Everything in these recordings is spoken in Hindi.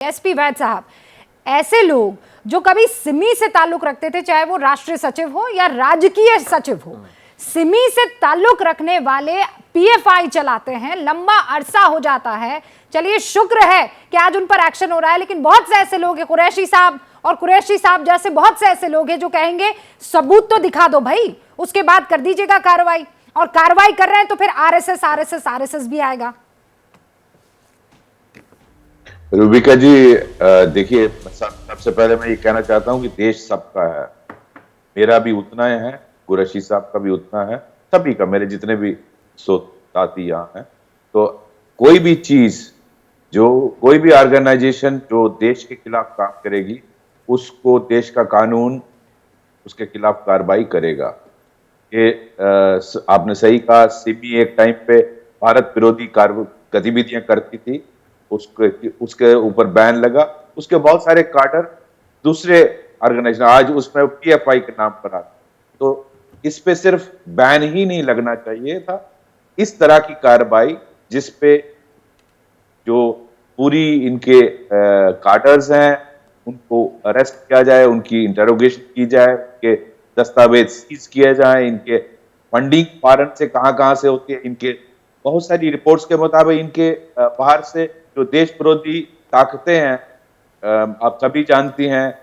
एसपी वैद साहब, ऐसे लोग जो कभी सिमी से ताल्लुक रखते थे, चाहे वो राष्ट्रीय सचिव हो या राजकीय सचिव हो, सिमी से ताल्लुक रखने वाले पीएफआई चलाते हैं, लंबा अरसा हो जाता है। चलिए शुक्र है कि आज उन पर एक्शन हो रहा है, लेकिन बहुत से ऐसे लोग हैं, कुरैशी साहब और कुरैशी साहब जैसे बहुत से ऐसे लोग हैं जो कहेंगे सबूत तो दिखा दो भाई, उसके बाद कर दीजिएगा कार्रवाई। और कार्रवाई कर रहे हैं तो फिर आरएसएस भी आएगा। रूबिका जी, देखिए, सबसे पहले मैं ये कहना चाहता हूं कि देश सबका है, मेरा भी उतना है, कुरैशी साहब का भी उतना है, सभी का, मेरे जितने भी साथी यहाँ हैं। तो कोई भी चीज, कोई भी ऑर्गेनाइजेशन जो देश के खिलाफ काम करेगी, उसको देश का कानून उसके खिलाफ कार्रवाई करेगा। ये आपने सही कहा, सिमी एक टाइम पे भारत विरोधी गतिविधियां करती थी, उसके ऊपर बैन लगा, उसके बहुत सारे कार्डर दूसरे ऑर्गेनाइजेशन आज उसमें पीएफआई के नाम पर आते। तो इस पे सिर्फ बैन ही नहीं लगना चाहिए था, इस तरह की कार्रवाई जिसपे जो पूरी इनके कार्डर्स हैं उनको अरेस्ट किया जाए, उनकी इंटरोगेशन की जाए, उनके दस्तावेज सीज किए जाए, इनके फंडिंग फॉरेन से कहां से होती है, इनके बहुत सारी रिपोर्ट्स के मुताबिक इनके बाहर से जो देश विरोधी ताकतें हैं, आप सभी जानती हैं,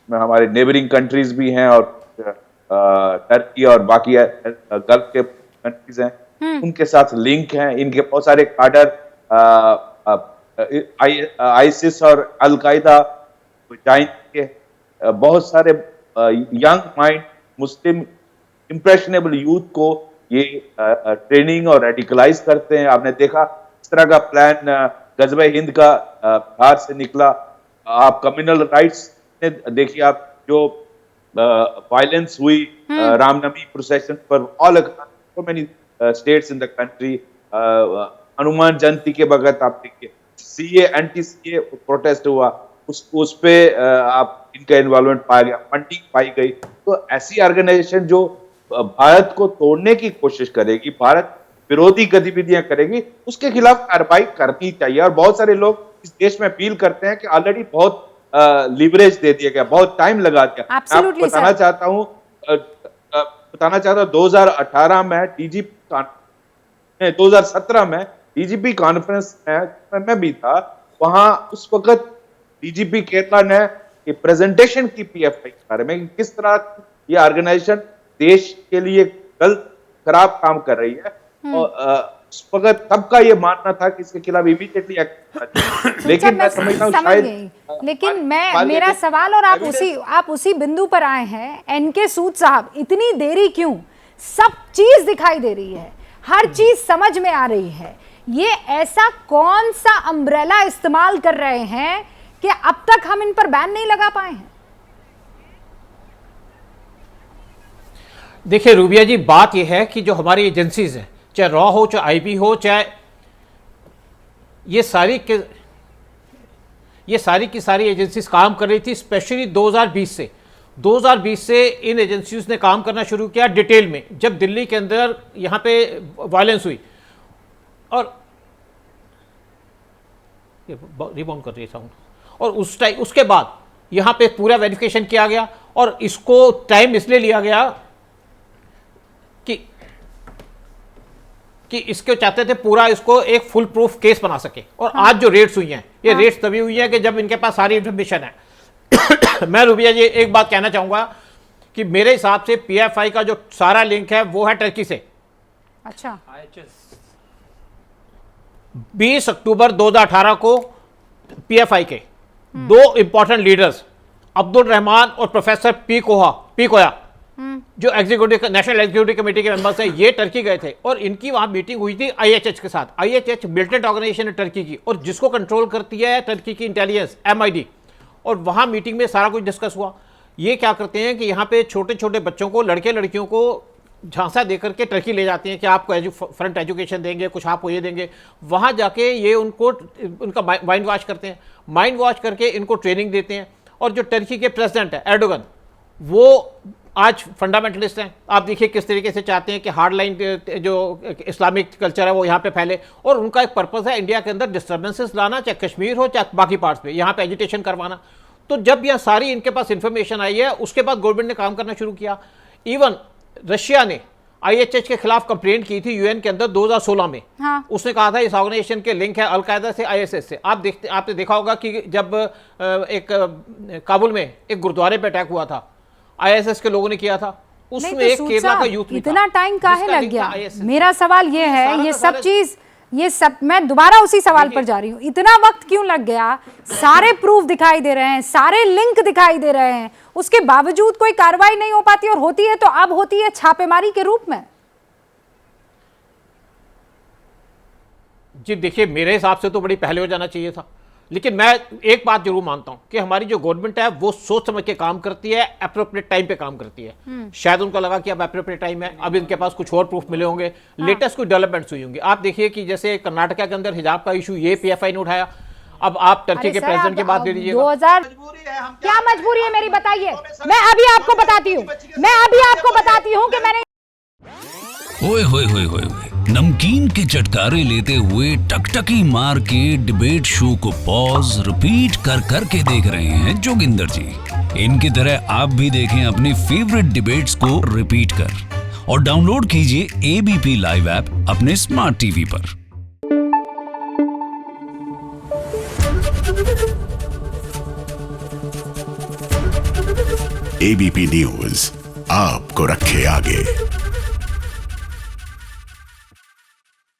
हमारे नेबरिंग कंट्रीज भी हैं और टर्की और बाकी गल्फ के कंट्रीज हैं, उनके साथ लिंक हैं। इनके बहुत सारे कार्डर आईसिस और अल कायदा के बहुत सारे यंग माइंड मुस्लिम इंप्रेशनेबल यूथ को ये ट्रेनिंग और रेडिकलाइज करते हैं। आपने देखा इस तरह का प्लान गजबे हिंद का बिहार से निकला। आप कम्युनल राइट्स ने देखिए, आप जो वायलेंस हुई रामनवमी प्रोसेशन पर all so many states in the country, Hanuman Jayanti के वक्त आप देखिए सीए एंटी सीए प्रोटेस्ट हुआ, उस पे आप इनका इन्वॉल्वमेंट पाया गया, फंडिंग पाई गई। तो ऐसी ऑर्गेनाइजेशन जो भारत को तोड़ने की कोशिश करेगी, भारत विरोधी गतिविधियां करेगी, उसके खिलाफ कार्रवाई करनी चाहिए। और बहुत सारे लोग इस देश में अपील करते हैं कि ऑलरेडी बहुत लीवरेज दे दिया गया, बहुत टाइम लगा दिया। आपको बताना चाहता हूं 2018 में डीजीपी 2017 में डीजीपी कॉन्फ्रेंस में मैं भी था, वहां उस वक्त डीजीपी केरला ने प्रेजेंटेशन की पीएफआई के बारे में, किस तरह ये ऑर्गेनाइजेशन देश के लिए गलत खराब काम कर रही है। और उस वक्त सबका ये मानना था कि इसके खिलाफ इमीडिएटली एक्शन, लेकिन मैं समझता हूं शायद, लेकिन मेरा सवाल, और आप उसी बिंदु पर आए हैं, एनके सूद साहब, इतनी देरी क्यों? सब चीज दिखाई दे रही है, हर चीज समझ में आ रही है, ये ऐसा कौन सा अम्ब्रेला इस्तेमाल कर रहे हैं कि अब तक हम इन पर बैन नहीं लगा पाए हैं? देखिए रूबिया जी, बात यह है कि जो हमारी एजेंसीज हैं, चाहे रॉ हो, चाहे आईबी हो, चाहे ये सारी की सारी एजेंसीज काम कर रही थी, स्पेशली 2020 से इन एजेंसीज ने काम करना शुरू किया डिटेल में, जब दिल्ली के अंदर यहाँ पे वायलेंस हुई। और रिबाउंड कर रही है साउंड, और उसके बाद यहाँ पे पूरा वेरिफिकेशन किया गया, और इसको टाइम इसलिए लिया गया कि इसको चाहते थे पूरा इसको एक फुल प्रूफ केस बना सके। और आज जो रेड्स हुई हैं, ये रेड्स तभी हुई है कि जब इनके पास सारी इंफॉर्मेशन है। मैं रूबिया जी एक बात कहना चाहूंगा कि मेरे हिसाब से पीएफआई का जो सारा लिंक है वो है टर्की से। अच्छा, 20 अक्टूबर 2018 को पीएफआई के दो इंपॉर्टेंट लीडर्स अब्दुल रहमान और प्रोफेसर पी कोया जो नेशनल एग्जीक्यूटिव कमेटी के मेंबर्स हैं, ये टर्की गए थे, और इनकी वहां मीटिंग हुई थी आईएचएच के साथ। आईएचएच मिलिटेंट ऑर्गेनाइजेशन है टर्की की, और जिसको कंट्रोल करती है टर्की की इंटेलिजेंस एमआईडी। और वहां मीटिंग में सारा कुछ डिस्कस हुआ। ये क्या करते हैं कि यहाँ पे छोटे छोटे बच्चों को, लड़के लड़कियों को झांसा देकर के टर्की ले जाते हैं कि आपको फ्रंट एजुकेशन देंगे, कुछ आपको ये देंगे। वहां जाके ये उनका माइंड वॉश करते हैं, माइंड वॉश करके इनको ट्रेनिंग देते हैं। और जो टर्की के प्रेसिडेंट है एर्डोगन, वो आज फंडामेंटलिस्ट हैं। आप देखिए किस तरीके से चाहते हैं कि हार्ड लाइन जो इस्लामिक कल्चर है वो यहाँ पे फैले, और उनका एक पर्पस है इंडिया के अंदर डिस्टर्बेंसेस लाना, चाहे कश्मीर हो चाहे बाकी पार्ट्स पे, यहाँ पे एजिटेशन करवाना। तो जब यह सारी इनके पास इंफॉर्मेशन आई है, उसके बाद गवर्नमेंट ने काम करना शुरू किया। इवन रशिया ने IHH के खिलाफ कंप्लेंट की थी यूएन के अंदर 2016 में। हाँ। उसने कहा था इस ऑर्गेनाइजेशन के लिंक है अलकायदा से, ISIS से। आपने देखा होगा कि जब एक काबुल में एक गुरुद्वारे पे अटैक हुआ था, ISIS के लोगों ने किया था, उसमें नहीं तो एक सूद केरला का साहब, यूथ इतना टाइम काहे जिसका लग लिंक गया? था ISIS। मेरा सवाल ये है, सारा ये का सब सारा- चीज, ये सब, मैं दोबारा उसी सवाल पर जा रही हूँ, इतना वक्त क्यों लग गया? सारे प्रूफ दिखाई दे रहे हैं, सारे लिंक दिखाई दे रहे हैं, उसके बावजूद कोई कार्रवाई नहीं हो पाती, और होती है तो अब होती है छापेमारी के रूप में। जी देखिए, मेरे हिसाब से तो बड़ी पहले हो जाना चाहिए था, लेकिन मैं एक बात जरूर मानता हूं कि हमारी जो गवर्नमेंट है वो सोच समझ के काम करती है, एप्रोप्रिएट टाइम पे काम करती है। शायद उनको लगा कि अब एप्रोप्रिएट टाइम है, अब इनके पास कुछ और प्रूफ मिले होंगे, लेटेस्ट कोई डेवलपमेंट्स हुई होंगी। आप देखिए कि जैसे कर्नाटका के अंदर हिजाब का इशू ये PFI ने उठाया। अब आप टर्की अरे के सर, प्रेसिडेंट की बात ले लीजिएगा। 2000 क्या मजबूरी है मेरी, बताइए। मैं अभी आपको बताती हूँ कि मैंने ओए होए होए होए होए, नमकीन के चटकारे लेते हुए टकटकी मार के डिबेट शो को पॉज रिपीट कर कर के देख रहे हैं जोगिंदर जी। इनकी तरह आप भी देखें अपनी फेवरेट डिबेट्स को रिपीट कर, और डाउनलोड कीजिए ABP लाइव ऐप अपने स्मार्ट टीवी पर। ABP न्यूज आपको रखे आगे।